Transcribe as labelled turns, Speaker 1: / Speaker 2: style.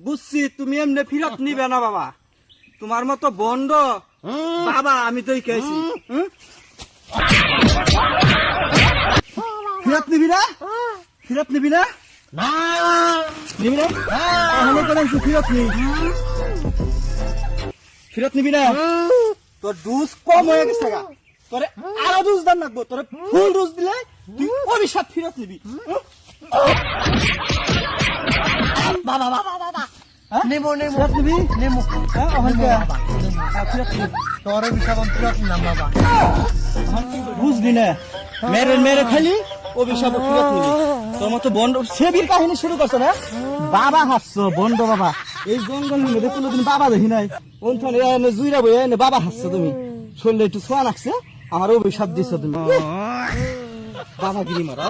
Speaker 1: বুঝছি তুমি এমনি ফিরত নিবে না বাবা, তোমার মতো বন্ড বাবা আমি তো কেছি। ফিরত নিবি না, ফিরত নিবি না, নিবি না, ফিরত নি, ফিরত নিবি না। তোর ডুজ কম হয়ে গেছে, তোরে আরো ডুজ দাম লাগবো, তোরে ফুল ডুজ দিলে তুই অভিশাপ ফিরত নিবি।
Speaker 2: বাবা বাবা বাবা নেমো নেমো
Speaker 1: ফিরত নিবি,
Speaker 2: নেমো
Speaker 1: ফিরত নিবি।
Speaker 2: তোর অভিশাপ ফিরত নাম বাবা,
Speaker 1: বুঝলি না, মেরে মেরে খালি অভিশাপ ফিরত নিবি। তোর মতো বন্ড সেবির কাহিনী শুরু করছো না, বাবা হাসছো বন্ড বাবা। এই জঙ্গল মধ্যে কোনোদিন বাবা দেখি নাই, ওখানে জুইরা বই এনে বাবা হাসছো তুমি, শরীরে একটু ছোঁয়া লাগছে, আমার অভিশাপ দিছো তুমি, বাবা গিরি মারা।